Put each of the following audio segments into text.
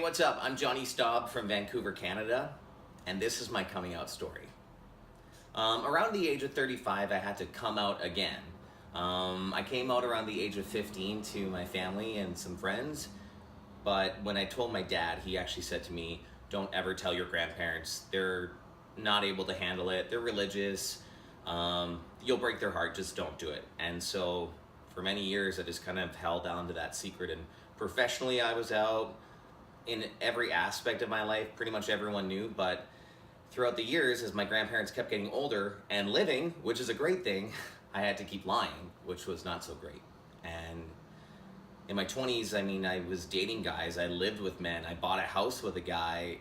what's up? I'm Jonny Staub from Vancouver, Canada, and this is my coming out story. Around the age of 35, I had to come out again. I came out around the age of 15 to my family and some friends, but when I told my dad, he actually said to me, don't ever tell your grandparents. They're not able to handle it. They're religious. You'll break their heart, just don't do it. And so for many years, I just kind of held on to that secret, and professionally, I was out in every aspect of my life. Pretty much everyone knew, but throughout the years, as my grandparents kept getting older and living, which is a great thing, I had to keep lying, which was not so great. And in my 20s, I was dating guys, I lived with men, I bought a house with a guy.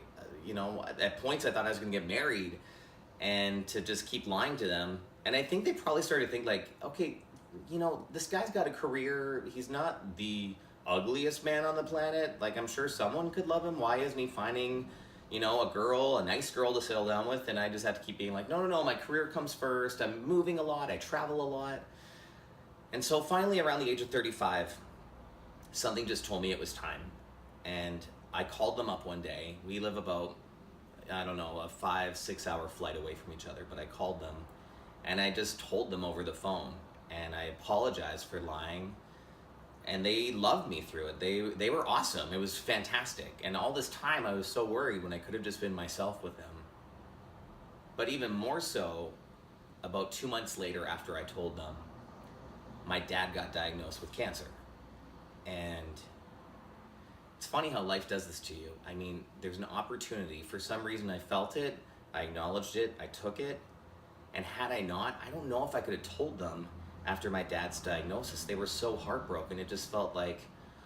At points I thought I was gonna get married, and to just keep lying to them. And I think they probably started to think like, okay, this guy's got a career, he's not the ugliest man on the planet. Like, I'm sure someone could love him. Why isn't he finding, a nice girl to settle down with? And I just have to keep being like, no, my career comes first. I'm moving a lot. I travel a lot. And so finally, around the age of 35, something just told me it was time. And I called them up one day. We live about, a 5-6 hour flight away from each other, but I called them and I just told them over the phone, and I apologized for lying. And they loved me through it. They were awesome. It was fantastic. And all this time I was so worried when I could have just been myself with them. But even more so, about 2 months later after I told them, my dad got diagnosed with cancer. And it's funny how life does this to you. There's an opportunity. For some reason I felt it, I acknowledged it, I took it. And had I not, I don't know if I could have told them after my dad's diagnosis. They were so heartbroken. It just felt like,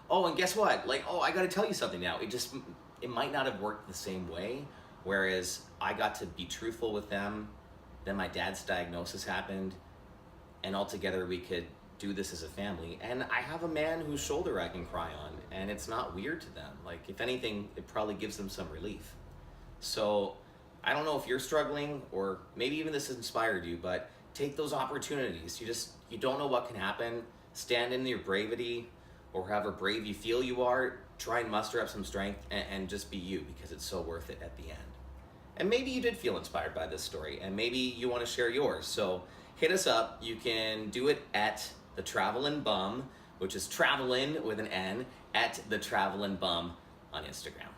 oh, and guess what? I gotta tell you something now. It might not have worked the same way. Whereas I got to be truthful with them, then my dad's diagnosis happened, and altogether we could do this as a family. And I have a man whose shoulder I can cry on, and it's not weird to them. If anything, it probably gives them some relief. So I don't know if you're struggling, or maybe even this inspired you, but take those opportunities. You don't know what can happen. Stand in your bravery, or however brave you feel you are. Try and muster up some strength and just be you, because it's so worth it at the end. And maybe you did feel inspired by this story, and maybe you want to share yours. So hit us up. You can do it at the Travelin Bum, which is Travelin with an N, at the Travelin Bum on Instagram.